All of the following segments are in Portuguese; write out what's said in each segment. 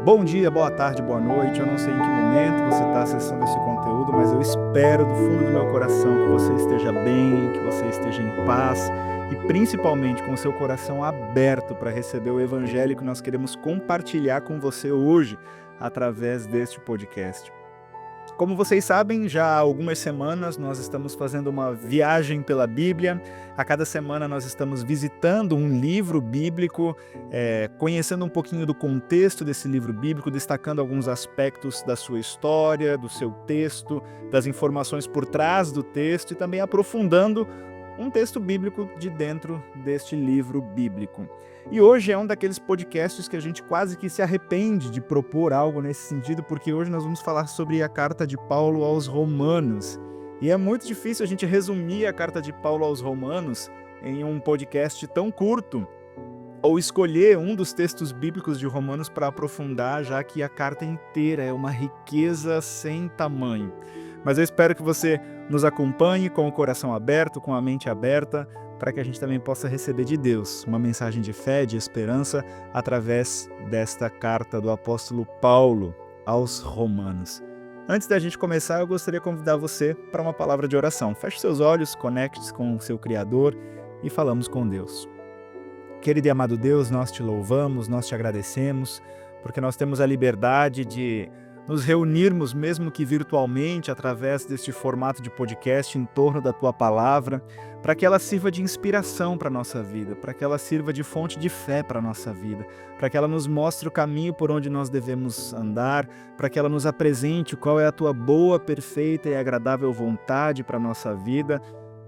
Bom dia, boa tarde, boa noite. Eu não sei em que momento você está acessando esse conteúdo, mas eu espero do fundo do meu coração que você esteja bem, que você esteja em paz e principalmente com o seu coração aberto para receber o evangelho que nós queremos compartilhar com você hoje através deste podcast. Como vocês sabem, já há algumas semanas nós estamos fazendo uma viagem pela Bíblia. A cada semana nós estamos visitando um livro bíblico, conhecendo um pouquinho do contexto desse livro bíblico, destacando alguns aspectos da sua história, do seu texto, das informações por trás do texto e também aprofundando um texto bíblico de dentro deste livro bíblico. E hoje é um daqueles podcasts que a gente quase que se arrepende de propor algo nesse sentido, porque hoje nós vamos falar sobre a carta de Paulo aos Romanos. E é muito difícil a gente resumir a carta de Paulo aos Romanos em um podcast tão curto, ou escolher um dos textos bíblicos de Romanos para aprofundar, já que a carta inteira é uma riqueza sem tamanho. Mas eu espero que você nos acompanhe com o coração aberto, com a mente aberta, para que a gente também possa receber de Deus uma mensagem de fé, de esperança, através desta carta do apóstolo Paulo aos Romanos. Antes da gente começar, eu gostaria de convidar você para uma palavra de oração. Feche seus olhos, conecte-se com o seu Criador e falamos com Deus. Querido e amado Deus, nós te louvamos, nós te agradecemos, porque nós temos a liberdade de nos reunirmos, mesmo que virtualmente, através deste formato de podcast em torno da Tua Palavra, para que ela sirva de inspiração para a nossa vida, para que ela sirva de fonte de fé para a nossa vida, para que ela nos mostre o caminho por onde nós devemos andar, para que ela nos apresente qual é a Tua boa, perfeita e agradável vontade para a nossa vida.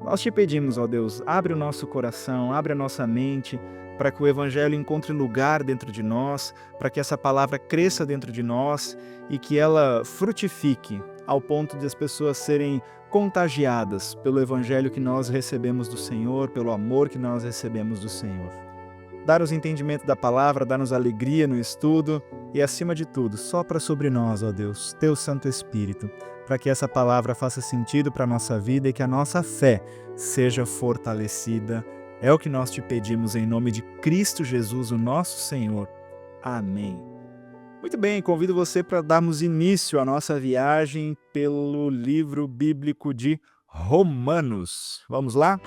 Nós te pedimos, ó Deus, abre o nosso coração, abre a nossa mente, para que o Evangelho encontre lugar dentro de nós, para que essa palavra cresça dentro de nós e que ela frutifique ao ponto de as pessoas serem contagiadas pelo Evangelho que nós recebemos do Senhor, pelo amor que nós recebemos do Senhor. Dá-nos entendimento da palavra, dá-nos alegria no estudo e, acima de tudo, sopra sobre nós, ó Deus, Teu Santo Espírito, para que essa palavra faça sentido para a nossa vida e que a nossa fé seja fortalecida. É o que nós te pedimos em nome de Cristo Jesus, o nosso Senhor. Amém. Muito bem, convido você para darmos início à nossa viagem pelo livro bíblico de Romanos. Vamos lá?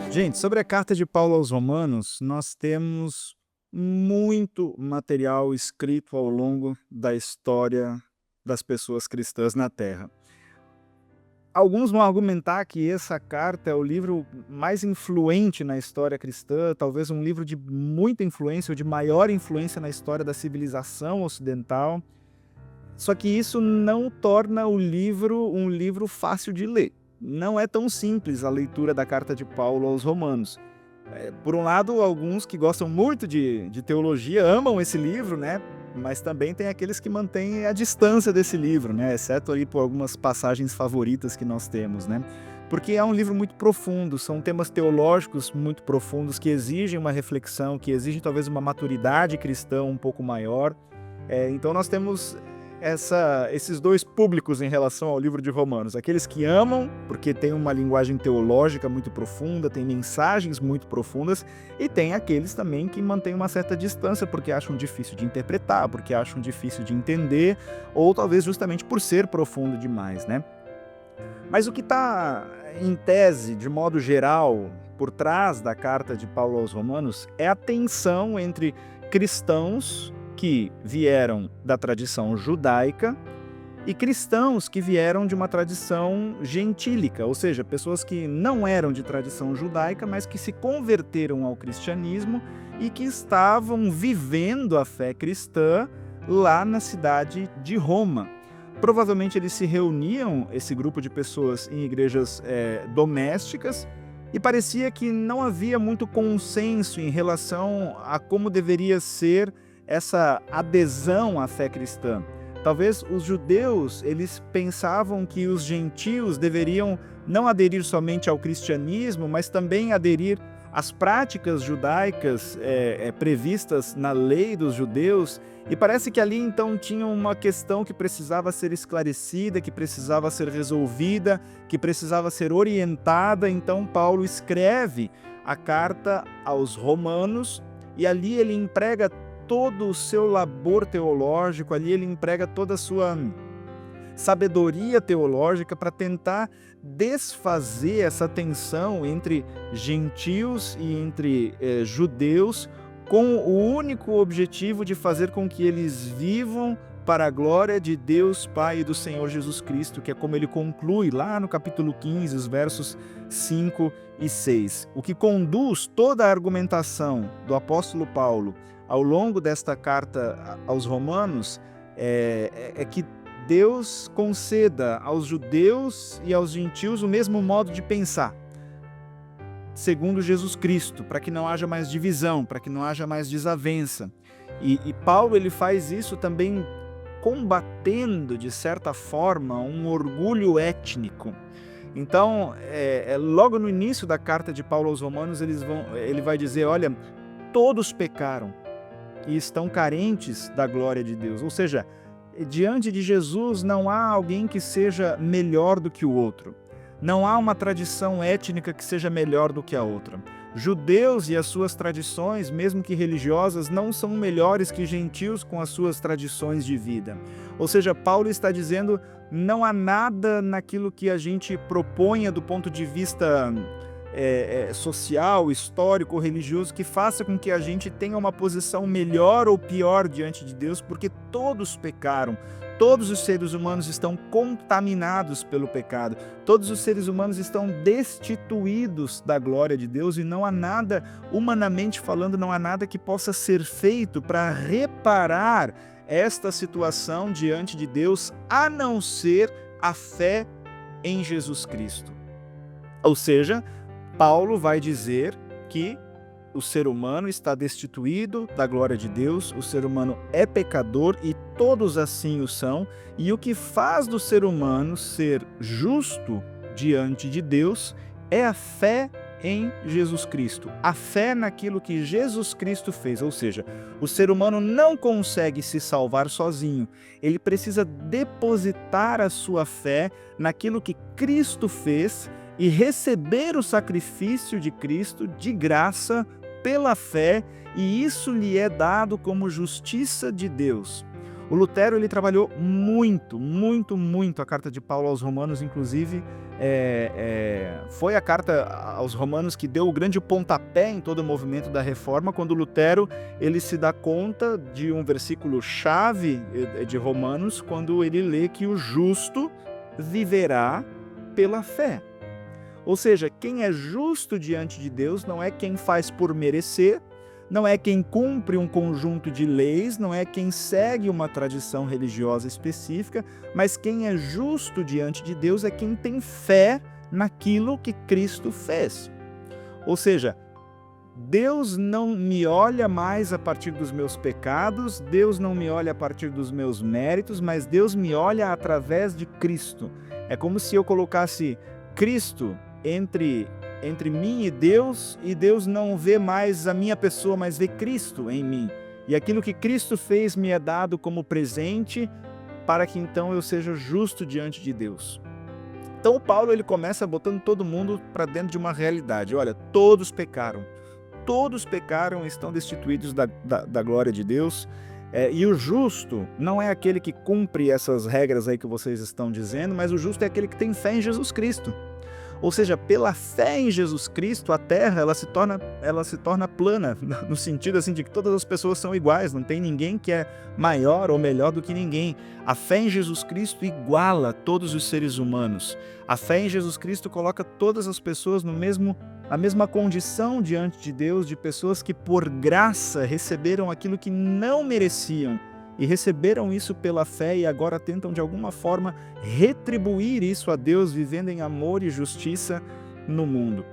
Gente, sobre a carta de Paulo aos Romanos, nós temos muito material escrito ao longo da história das pessoas cristãs na Terra. Alguns vão argumentar que essa carta é o livro mais influente na história cristã, talvez um livro de muita influência ou de maior influência na história da civilização ocidental. Só que isso não torna o livro um livro fácil de ler. Não é tão simples a leitura da carta de Paulo aos Romanos. Por um lado, alguns que gostam muito de teologia amam esse livro, né? Mas também tem aqueles que mantêm a distância desse livro, né? Exceto ali por algumas passagens favoritas que nós temos, né? Porque é um livro muito profundo, são temas teológicos muito profundos que exigem uma reflexão, que exigem talvez uma maturidade cristã um pouco maior. Então nós temos esses dois públicos em relação ao livro de Romanos. Aqueles que amam, porque tem uma linguagem teológica muito profunda, tem mensagens muito profundas, e tem aqueles também que mantêm uma certa distância, porque acham difícil de interpretar, porque acham difícil de entender, ou talvez justamente por ser profundo demais, né? Mas o que está em tese, de modo geral, por trás da carta de Paulo aos Romanos, é a tensão entre cristãos que vieram da tradição judaica e cristãos que vieram de uma tradição gentílica, ou seja, pessoas que não eram de tradição judaica, mas que se converteram ao cristianismo e que estavam vivendo a fé cristã lá na cidade de Roma. Provavelmente eles se reuniam, esse grupo de pessoas, em igrejas domésticas, e parecia que não havia muito consenso em relação a como deveria ser essa adesão à fé cristã. Talvez os judeus, eles pensavam que os gentios deveriam não aderir somente ao cristianismo, mas também aderir às práticas judaicas previstas na lei dos judeus. E parece que ali então tinha uma questão que precisava ser esclarecida, que precisava ser resolvida, que precisava ser orientada. Então Paulo escreve a carta aos Romanos e ali ele emprega todo o seu labor teológico, ali ele emprega toda a sua sabedoria teológica para tentar desfazer essa tensão entre gentios e entre judeus, com o único objetivo de fazer com que eles vivam para a glória de Deus Pai e do Senhor Jesus Cristo, que é como ele conclui lá no capítulo 15, os versos 5 e 6. O que conduz toda a argumentação do apóstolo Paulo ao longo desta carta aos Romanos é que Deus conceda aos judeus e aos gentios o mesmo modo de pensar, segundo Jesus Cristo, para que não haja mais divisão, para que não haja mais desavença. E Paulo ele faz isso também combatendo, de certa forma, um orgulho étnico. Então, logo no início da carta de Paulo aos Romanos, ele vai dizer, olha, todos pecaram e estão carentes da glória de Deus. Ou seja, diante de Jesus não há alguém que seja melhor do que o outro. Não há uma tradição étnica que seja melhor do que a outra. Judeus e as suas tradições, mesmo que religiosas, não são melhores que gentios com as suas tradições de vida. Ou seja, Paulo está dizendo, não há nada naquilo que a gente proponha do ponto de vista social, histórico, religioso, que faça com que a gente tenha uma posição melhor ou pior diante de Deus, porque todos pecaram. Todos os seres humanos estão contaminados pelo pecado. Todos os seres humanos estão destituídos da glória de Deus e não há nada, humanamente falando, não há nada que possa ser feito para reparar esta situação diante de Deus, a não ser a fé em Jesus Cristo. Ou seja, Paulo vai dizer que o ser humano está destituído da glória de Deus, o ser humano é pecador e todos assim o são, e o que faz do ser humano ser justo diante de Deus é a fé em Jesus Cristo, a fé naquilo que Jesus Cristo fez. Ou seja, o ser humano não consegue se salvar sozinho, ele precisa depositar a sua fé naquilo que Cristo fez e receber o sacrifício de Cristo de graça pela fé, e isso lhe é dado como justiça de Deus. O Lutero ele trabalhou muito a carta de Paulo aos Romanos, inclusive foi a carta aos Romanos que deu o grande pontapé em todo o movimento da Reforma, quando Lutero ele se dá conta de um versículo-chave de Romanos, quando ele lê que o justo viverá pela fé. Ou seja, quem é justo diante de Deus não é quem faz por merecer, não é quem cumpre um conjunto de leis, não é quem segue uma tradição religiosa específica, mas quem é justo diante de Deus é quem tem fé naquilo que Cristo fez. Ou seja, Deus não me olha mais a partir dos meus pecados, Deus não me olha a partir dos meus méritos, mas Deus me olha através de Cristo. É como se eu colocasse Cristo entre mim e Deus não vê mais a minha pessoa, mas vê Cristo em mim. E aquilo que Cristo fez me é dado como presente para que então eu seja justo diante de Deus. Então o Paulo ele começa botando todo mundo para dentro de uma realidade. Olha, todos pecaram e estão destituídos da glória de Deus. E o justo não é aquele que cumpre essas regras aí que vocês estão dizendo, mas o justo é aquele que tem fé em Jesus Cristo. Ou seja, pela fé em Jesus Cristo, a terra ela se torna plana, no sentido assim de que todas as pessoas são iguais, não tem ninguém que é maior ou melhor do que ninguém. A fé em Jesus Cristo iguala todos os seres humanos. A fé em Jesus Cristo coloca todas as pessoas na mesma condição diante de Deus, de pessoas que por graça receberam aquilo que não mereciam. E receberam isso pela fé e agora tentam de alguma forma retribuir isso a Deus, vivendo em amor e justiça no mundo.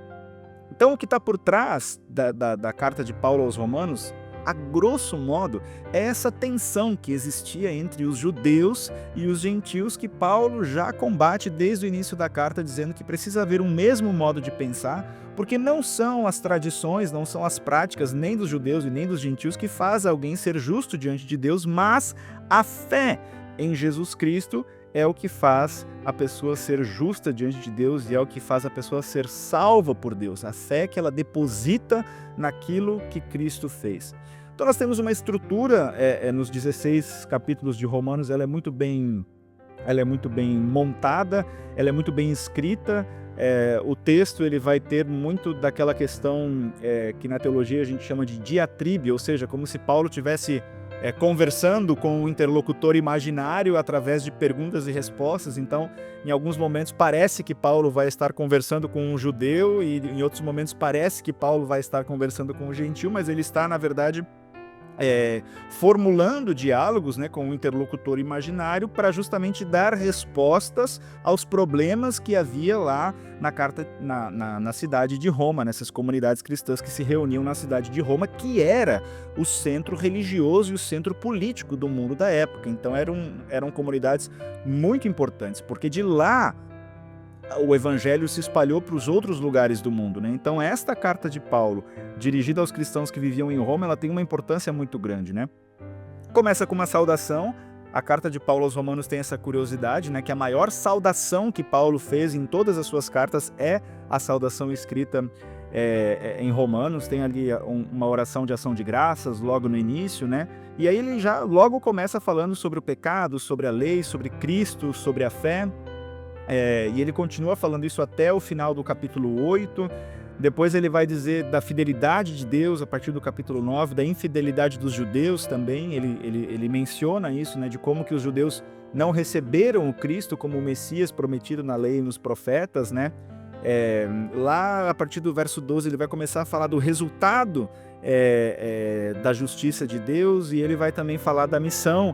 Então o que está por trás da carta de Paulo aos Romanos, a grosso modo, é essa tensão que existia entre os judeus e os gentios, que Paulo já combate desde o início da carta, dizendo que precisa haver um mesmo modo de pensar, porque não são as tradições, não são as práticas nem dos judeus e nem dos gentios que faz alguém ser justo diante de Deus, mas a fé em Jesus Cristo é o que faz a pessoa ser justa diante de Deus e é o que faz a pessoa ser salva por Deus. A fé que ela deposita naquilo que Cristo fez. Então nós temos uma estrutura nos 16 capítulos de Romanos, ela é muito bem montada, ela é muito bem escrita. O texto ele vai ter muito daquela questão que na teologia a gente chama de diatribe, ou seja, como se Paulo tivesse conversando com o interlocutor imaginário através de perguntas e respostas. Então, em alguns momentos parece que Paulo vai estar conversando com um judeu e em outros momentos parece que Paulo vai estar conversando com um gentil, mas ele está, na verdade, formulando diálogos, né, com o interlocutor imaginário para justamente dar respostas aos problemas que havia lá na cidade de Roma, nessas comunidades cristãs que se reuniam na cidade de Roma, que era o centro religioso e o centro político do mundo da época. Então eram comunidades muito importantes, porque de lá o evangelho se espalhou para os outros lugares do mundo, né? Então esta carta de Paulo, dirigida aos cristãos que viviam em Roma, ela tem uma importância muito grande, né? Começa com uma saudação. A carta de Paulo aos Romanos tem essa curiosidade, né? Que a maior saudação que Paulo fez em todas as suas cartas é a saudação escrita em Romanos. Tem ali uma oração de ação de graças logo no início, né? E aí ele já logo começa falando sobre o pecado, sobre a lei, sobre Cristo, sobre a fé. E ele continua falando isso até o final do capítulo 8. Depois ele vai dizer da fidelidade de Deus a partir do capítulo 9, da infidelidade dos judeus também. Ele menciona isso, né, de como que os judeus não receberam o Cristo como o Messias prometido na lei e nos profetas, né? Lá a partir do verso 12 ele vai começar a falar do resultado da justiça de Deus, e ele vai também falar da missão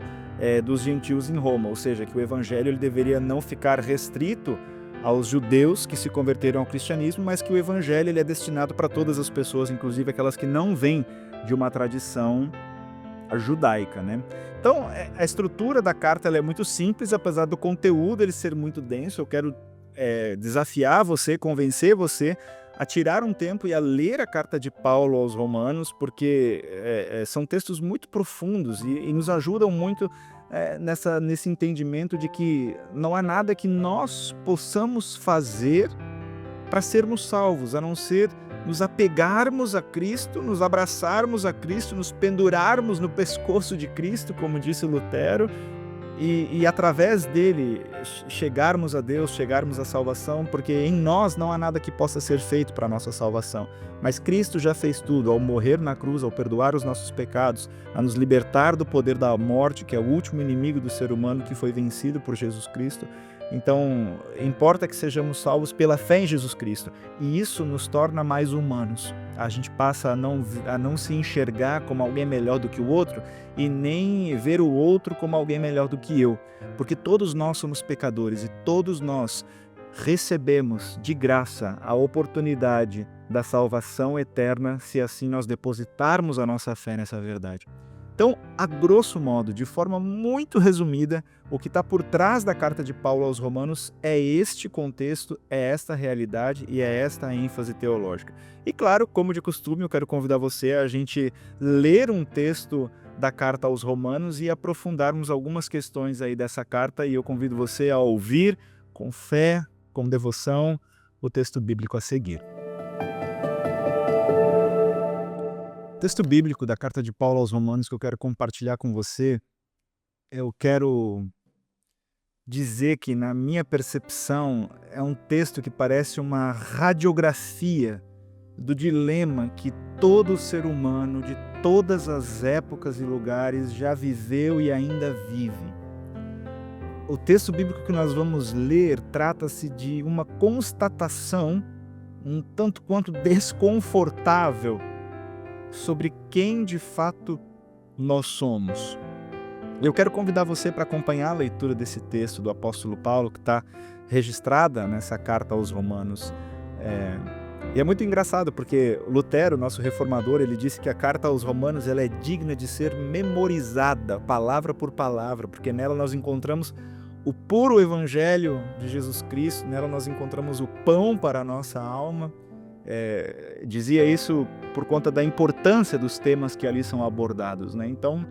dos gentios em Roma, ou seja, que o evangelho ele deveria não ficar restrito aos judeus que se converteram ao cristianismo, mas que o evangelho ele é destinado para todas as pessoas, inclusive aquelas que não vêm de uma tradição judaica, né? Então, a estrutura da carta ela é muito simples, apesar do conteúdo ele ser muito denso. Eu quero desafiar você, convencer você a tirar um tempo e a ler a carta de Paulo aos Romanos, porque são textos muito profundos e nos ajudam muito nesse entendimento de que não há nada que nós possamos fazer para sermos salvos, a não ser nos apegarmos a Cristo, nos abraçarmos a Cristo, nos pendurarmos no pescoço de Cristo, como disse Lutero, e através dele chegarmos a Deus, chegarmos à salvação, porque em nós não há nada que possa ser feito para a nossa salvação. Mas Cristo já fez tudo, ao morrer na cruz, ao perdoar os nossos pecados, a nos libertar do poder da morte, que é o último inimigo do ser humano, que foi vencido por Jesus Cristo. Então, importa que sejamos salvos pela fé em Jesus Cristo, e isso nos torna mais humanos. A gente passa a não se enxergar como alguém melhor do que o outro, e nem ver o outro como alguém melhor do que eu, porque todos nós somos pecadores e todos nós recebemos de graça a oportunidade da salvação eterna, se assim nós depositarmos a nossa fé nessa verdade. Então, a grosso modo, de forma muito resumida, o que está por trás da carta de Paulo aos Romanos é este contexto, é esta realidade e é esta ênfase teológica. E claro, como de costume, eu quero convidar você a gente ler um texto da carta aos Romanos e aprofundarmos algumas questões aí dessa carta, e eu convido você a ouvir com fé, com devoção, o texto bíblico a seguir. O texto bíblico da carta de Paulo aos Romanos que eu quero compartilhar com você, eu quero dizer que, na minha percepção, é um texto que parece uma radiografia do dilema que todo ser humano, de todas as épocas e lugares, já viveu e ainda vive. O texto bíblico que nós vamos ler trata-se de uma constatação um tanto quanto desconfortável sobre quem de fato nós somos. Eu quero convidar você para acompanhar a leitura desse texto do apóstolo Paulo, que está registrada nessa carta aos Romanos. E é muito engraçado, porque Lutero, nosso reformador, ele disse que a carta aos Romanos ela é digna de ser memorizada, palavra por palavra, porque nela nós encontramos o puro evangelho de Jesus Cristo, nela nós encontramos o pão para a nossa alma. Dizia isso por conta da importância dos temas que ali são abordados, né? Então,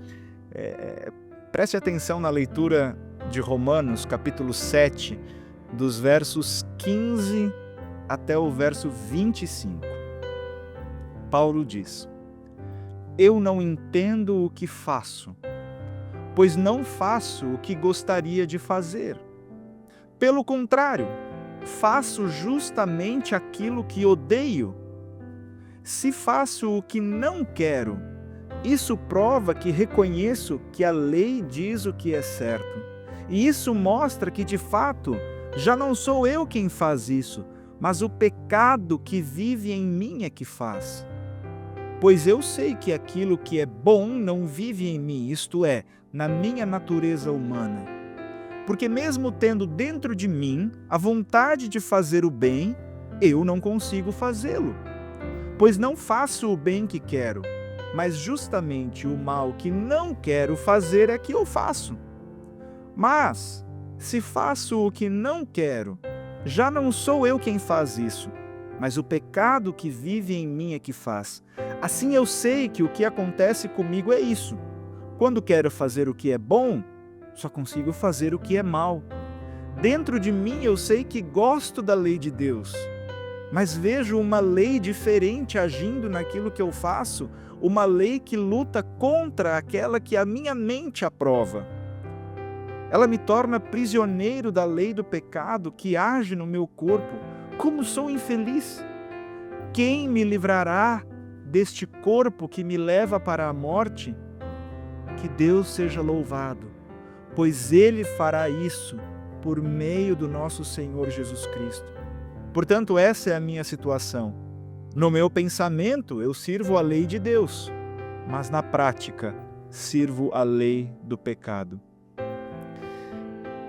preste atenção na leitura de Romanos, capítulo 7, dos versos 15 até o verso 25. Paulo diz: eu não entendo o que faço, pois não faço o que gostaria de fazer. Pelo contrário, faço justamente aquilo que odeio. Se faço o que não quero, isso prova que reconheço que a lei diz o que é certo. E isso mostra que, de fato, já não sou eu quem faz isso, mas o pecado que vive em mim é que faz. Pois eu sei que aquilo que é bom não vive em mim, isto é, na minha natureza humana. Porque mesmo tendo dentro de mim a vontade de fazer o bem, eu não consigo fazê-lo. Pois não faço o bem que quero, mas justamente o mal que não quero fazer é que eu faço. Mas, se faço o que não quero, já não sou eu quem faz isso, mas o pecado que vive em mim é que faz. Assim eu sei que o que acontece comigo é isso. Quando quero fazer o que é bom, só consigo fazer o que é mal. Dentro de mim eu sei que gosto da lei de Deus, mas vejo uma lei diferente agindo naquilo que eu faço, uma lei que luta contra aquela que a minha mente aprova. Ela me torna prisioneiro da lei do pecado que age no meu corpo. Como sou infeliz! Quem me livrará deste corpo que me leva para a morte? Que Deus seja louvado, pois Ele fará isso por meio do nosso Senhor Jesus Cristo. Portanto, essa é a minha situação. No meu pensamento, eu sirvo a lei de Deus, mas na prática, sirvo a lei do pecado.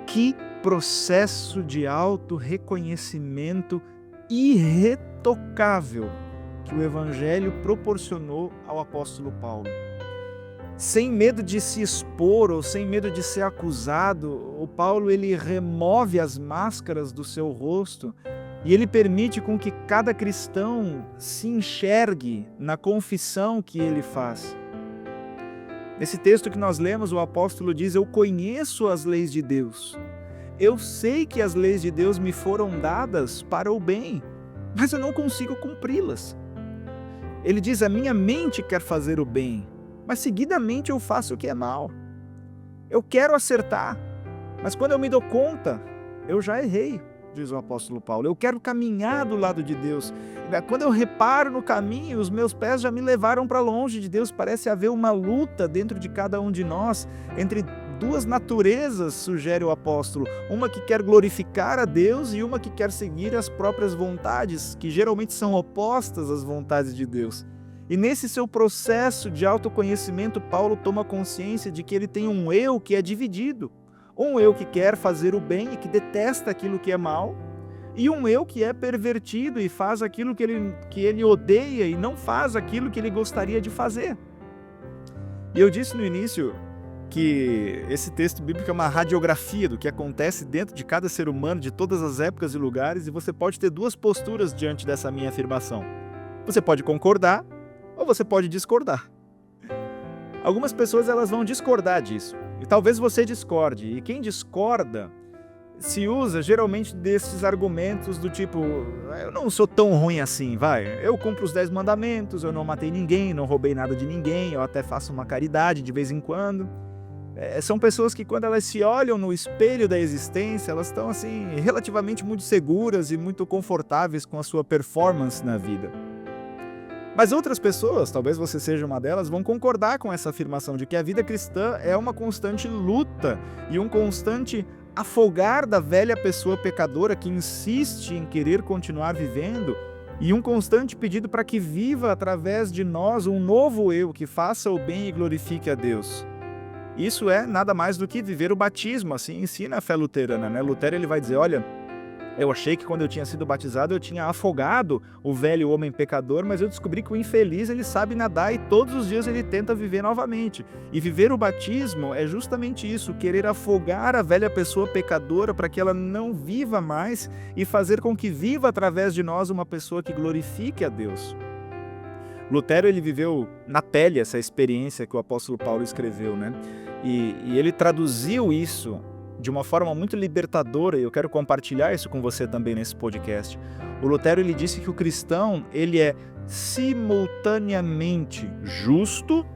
Que processo de auto-reconhecimento irretocável que o Evangelho proporcionou ao apóstolo Paulo. Sem medo de se expor ou sem medo de ser acusado, o Paulo ele remove as máscaras do seu rosto e ele permite com que cada cristão se enxergue na confissão que ele faz. Nesse texto que nós lemos, o apóstolo diz: eu conheço as leis de Deus. Eu sei que as leis de Deus me foram dadas para o bem, mas eu não consigo cumpri-las. Ele diz: a minha mente quer fazer o bem, mas seguidamente eu faço o que é mal. Eu quero acertar, mas quando eu me dou conta, eu já errei, diz o apóstolo Paulo. Eu quero caminhar do lado de Deus. Quando eu reparo no caminho, os meus pés já me levaram para longe de Deus. Parece haver uma luta dentro de cada um de nós, entre duas naturezas, sugere o apóstolo. Uma que quer glorificar a Deus e uma que quer seguir as próprias vontades, que geralmente são opostas às vontades de Deus. E nesse seu processo de autoconhecimento, Paulo toma consciência de que ele tem um eu que é dividido. Um eu que quer fazer o bem e que detesta aquilo que é mal, e um eu que é pervertido e faz aquilo que ele odeia e não faz aquilo que ele gostaria de fazer. E eu disse no início que esse texto bíblico é uma radiografia do que acontece dentro de cada ser humano, de todas as épocas e lugares, e você pode ter duas posturas diante dessa minha afirmação. Você pode concordar ou você pode discordar. Algumas pessoas elas vão discordar disso, e talvez você discorde, e quem discorda se usa geralmente desses argumentos do tipo: eu não sou tão ruim assim, eu cumpro os 10 mandamentos, eu não matei ninguém, não roubei nada de ninguém, eu até faço uma caridade de vez em quando. São pessoas que quando elas se olham no espelho da existência, elas estão assim relativamente muito seguras e muito confortáveis com a sua performance na vida. Mas outras pessoas, talvez você seja uma delas, vão concordar com essa afirmação de que a vida cristã é uma constante luta e um constante afogar da velha pessoa pecadora que insiste em querer continuar vivendo, e um constante pedido para que viva através de nós um novo eu que faça o bem e glorifique a Deus. Isso é nada mais do que viver o batismo, assim ensina a fé luterana, né? Lutero ele vai dizer: olha, eu achei que quando eu tinha sido batizado eu tinha afogado o velho homem pecador, mas eu descobri que o infeliz ele sabe nadar e todos os dias ele tenta viver novamente. E viver o batismo é justamente isso, querer afogar a velha pessoa pecadora para que ela não viva mais e fazer com que viva através de nós uma pessoa que glorifique a Deus. Lutero ele viveu na pele essa experiência que o apóstolo Paulo escreveu, né? E ele traduziu isso de uma forma muito libertadora, e eu quero compartilhar isso com você também nesse podcast. O Lutero, ele disse que o cristão, ele é simultaneamente justo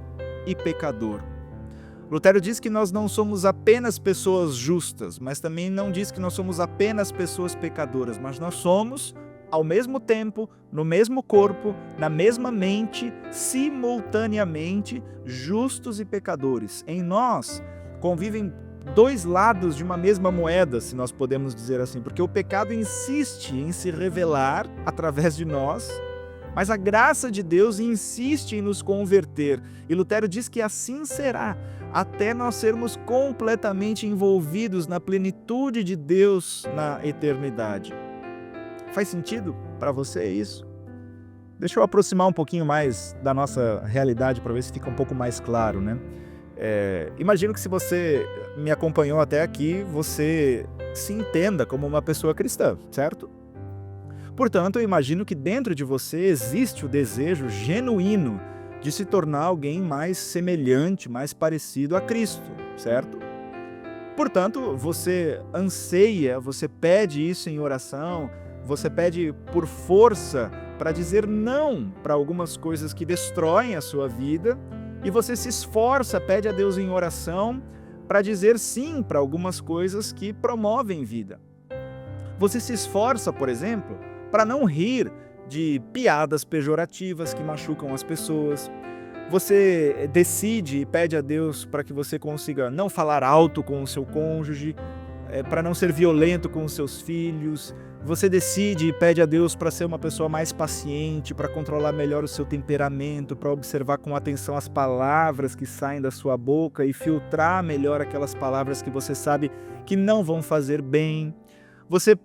e pecador. Lutero diz que nós não somos apenas pessoas justas, mas também não diz que nós somos apenas pessoas pecadoras, mas nós somos, ao mesmo tempo, no mesmo corpo, na mesma mente, simultaneamente justos e pecadores. Em nós convivem dois lados de uma mesma moeda, se nós podemos dizer assim, porque o pecado insiste em se revelar através de nós, mas a graça de Deus insiste em nos converter. E Lutero diz que assim será, até nós sermos completamente envolvidos na plenitude de Deus na eternidade. Faz sentido para você isso? Deixa eu aproximar um pouquinho mais da nossa realidade para ver se fica um pouco mais claro, né? Imagino que se você me acompanhou até aqui, você se entenda como uma pessoa cristã, certo? Portanto, eu imagino que dentro de você existe o desejo genuíno de se tornar alguém mais semelhante, mais parecido a Cristo, certo? Portanto, você anseia, você pede isso em oração, você pede por força para dizer não para algumas coisas que destroem a sua vida, e você se esforça, pede a Deus em oração para dizer sim para algumas coisas que promovem vida. Você se esforça, por exemplo, para não rir de piadas pejorativas que machucam as pessoas. Você decide e pede a Deus para que você consiga não falar alto com o seu cônjuge, para não ser violento com os seus filhos. Você decide e pede a Deus para ser uma pessoa mais paciente, para controlar melhor o seu temperamento, para observar com atenção as palavras que saem da sua boca e filtrar melhor aquelas palavras que você sabe que não vão fazer bem. Você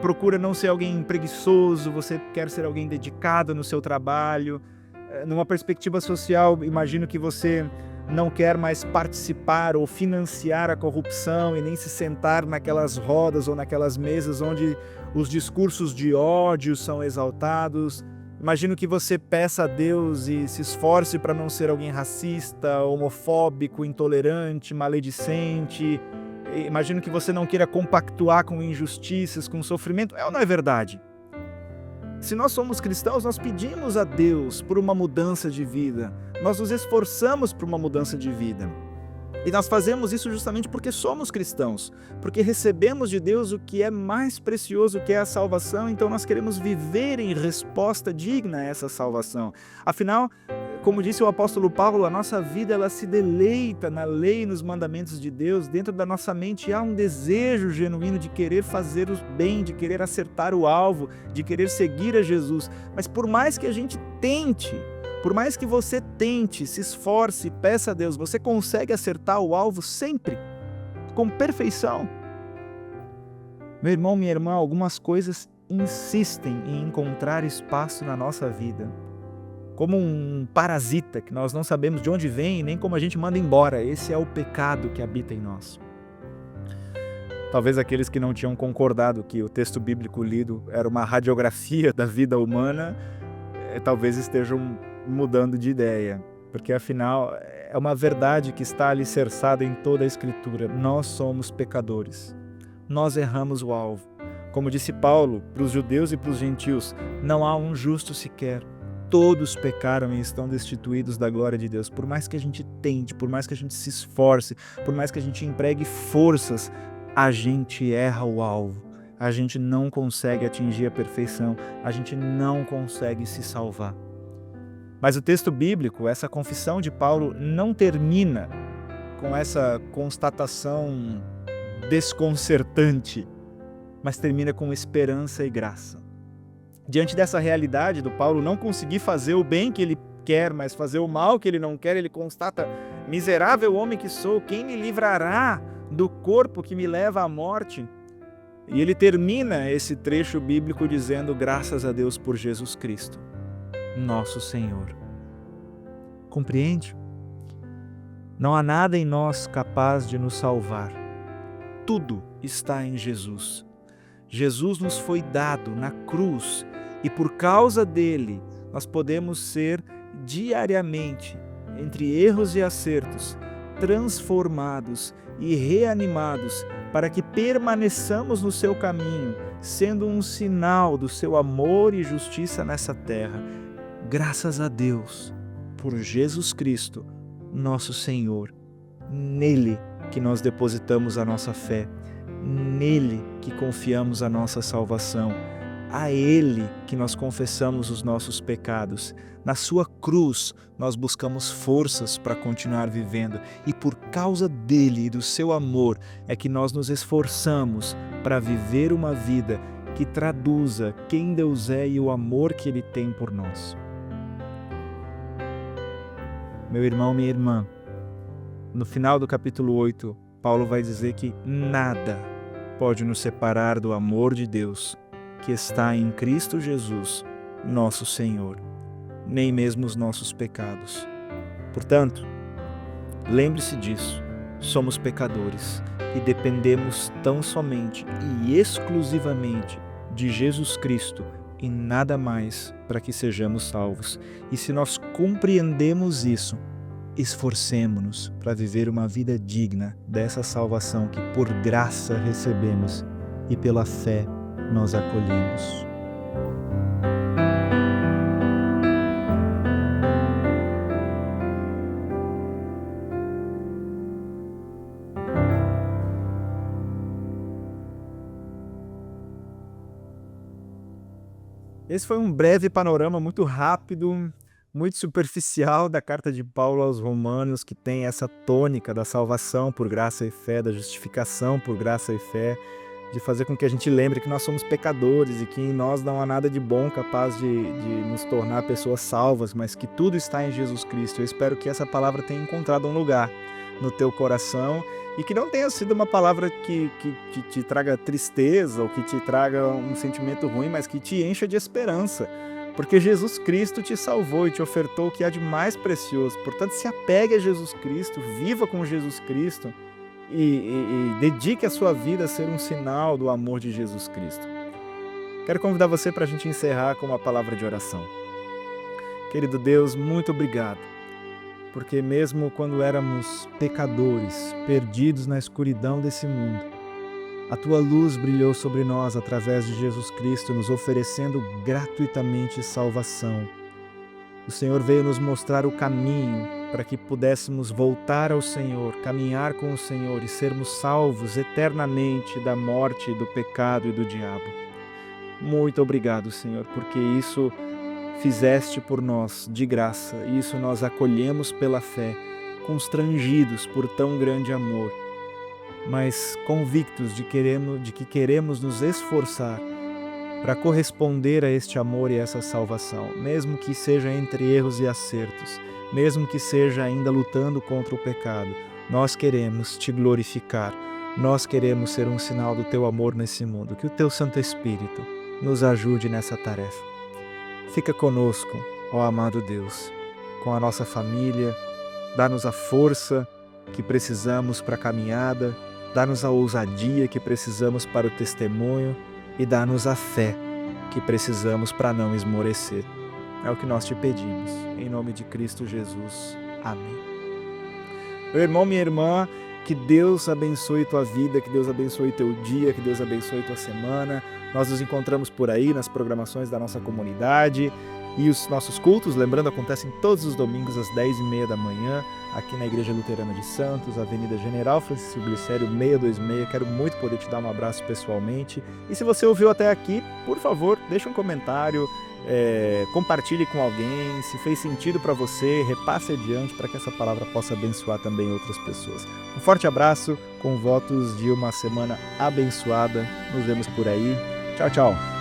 procura não ser alguém preguiçoso, você quer ser alguém dedicado no seu trabalho. Numa perspectiva social, imagino que você não quer mais participar ou financiar a corrupção e nem se sentar naquelas rodas ou naquelas mesas onde os discursos de ódio são exaltados. Imagino que você peça a Deus e se esforce para não ser alguém racista, homofóbico, intolerante, maledicente. Imagino que você não queira compactuar com injustiças, com sofrimento. É ou não é verdade? Se nós somos cristãos, nós pedimos a Deus por uma mudança de vida. Nós nos esforçamos por uma mudança de vida. E nós fazemos isso justamente porque somos cristãos, porque recebemos de Deus o que é mais precioso, que é a salvação, então nós queremos viver em resposta digna a essa salvação. Afinal, como disse o apóstolo Paulo, a nossa vida ela se deleita na lei e nos mandamentos de Deus. Dentro da nossa mente há um desejo genuíno de querer fazer o bem, de querer acertar o alvo, de querer seguir a Jesus. Mas por mais que a gente tente, por mais que você tente, se esforce, peça a Deus, você consegue acertar o alvo sempre, com perfeição? Meu irmão, minha irmã, algumas coisas insistem em encontrar espaço na nossa vida, como um parasita que nós não sabemos de onde vem nem como a gente manda embora. Esse é o pecado que habita em nós. Talvez aqueles que não tinham concordado que o texto bíblico lido era uma radiografia da vida humana, talvez estejam mudando de ideia, porque afinal é uma verdade que está alicerçada em toda a Escritura. Nós somos pecadores, nós erramos o alvo. Como disse Paulo, para os judeus e para os gentios, não há um justo sequer. Todos pecaram e estão destituídos da glória de Deus. Por mais que a gente tente, por mais que a gente se esforce, por mais que a gente empregue forças, a gente erra o alvo. A gente não consegue atingir a perfeição, a gente não consegue se salvar. Mas o texto bíblico, essa confissão de Paulo, não termina com essa constatação desconcertante, mas termina com esperança e graça. Diante dessa realidade do Paulo não conseguir fazer o bem que ele quer, mas fazer o mal que ele não quer, ele constata: miserável homem que sou, quem me livrará do corpo que me leva à morte? E ele termina esse trecho bíblico dizendo: graças a Deus por Jesus Cristo, nosso Senhor. Compreende? Não há nada em nós capaz de nos salvar. Tudo está em Jesus. Jesus nos foi dado na cruz e por causa dele nós podemos ser diariamente, entre erros e acertos, transformados e reanimados para que permaneçamos no seu caminho, sendo um sinal do seu amor e justiça nessa terra. Graças a Deus por Jesus Cristo, nosso Senhor. Nele que nós depositamos a nossa fé, nele que confiamos a nossa salvação, a Ele que nós confessamos os nossos pecados. Na sua cruz nós buscamos forças para continuar vivendo, e por causa dele e do seu amor é que nós nos esforçamos para viver uma vida que traduza quem Deus é e o amor que Ele tem por nós. Meu irmão, minha irmã, no final do capítulo 8, Paulo vai dizer que nada pode nos separar do amor de Deus que está em Cristo Jesus, nosso Senhor, nem mesmo os nossos pecados. Portanto, lembre-se disso, somos pecadores e dependemos tão somente e exclusivamente de Jesus Cristo e nada mais para que sejamos salvos. E se nós compreendemos isso, esforcemo-nos para viver uma vida digna dessa salvação que por graça recebemos e pela fé nós acolhemos. Esse foi um breve panorama muito rápido, muito superficial da carta de Paulo aos Romanos, que tem essa tônica da salvação por graça e fé, da justificação por graça e fé, de fazer com que a gente lembre que nós somos pecadores e que em nós não há nada de bom capaz de nos tornar pessoas salvas, mas que tudo está em Jesus Cristo. Eu espero que essa palavra tenha encontrado um lugar no teu coração e que não tenha sido uma palavra que te traga tristeza ou que te traga um sentimento ruim, mas que te encha de esperança, porque Jesus Cristo te salvou e te ofertou o que há de mais precioso. Portanto, se apegue a Jesus Cristo, viva com Jesus Cristo e dedique a sua vida a ser um sinal do amor de Jesus Cristo. Quero convidar você para a gente encerrar com uma palavra de oração. Querido Deus, muito obrigado, porque mesmo quando éramos pecadores, perdidos na escuridão desse mundo, a Tua luz brilhou sobre nós através de Jesus Cristo, nos oferecendo gratuitamente salvação. O Senhor veio nos mostrar o caminho para que pudéssemos voltar ao Senhor, caminhar com o Senhor e sermos salvos eternamente da morte, do pecado e do diabo. Muito obrigado, Senhor, porque isso fizeste por nós de graça, e isso nós acolhemos pela fé, constrangidos por tão grande amor, mas convictos de que queremos nos esforçar para corresponder a este amor e essa salvação, mesmo que seja entre erros e acertos, mesmo que seja ainda lutando contra o pecado. Nós queremos te glorificar, nós queremos ser um sinal do teu amor nesse mundo. Que o teu Santo Espírito nos ajude nessa tarefa. Fica conosco, ó amado Deus, com a nossa família, dá-nos a força que precisamos para a caminhada, dá-nos a ousadia que precisamos para o testemunho e dá-nos a fé que precisamos para não esmorecer. É o que nós te pedimos, em nome de Cristo Jesus. Amém. Meu irmão, minha irmã, que Deus abençoe tua vida, que Deus abençoe teu dia, que Deus abençoe tua semana. Nós nos encontramos por aí nas programações da nossa comunidade e os nossos cultos, lembrando, acontecem todos os domingos às 10h30 da manhã, aqui na Igreja Luterana de Santos, Avenida General Francisco Glicério 626. Quero muito poder te dar um abraço pessoalmente. E se você ouviu até aqui, por favor, deixa um comentário, compartilhe com alguém. Se fez sentido para você, repasse adiante para que essa palavra possa abençoar também outras pessoas. Um forte abraço, com votos de uma semana abençoada. Nos vemos por aí. Tchau, tchau.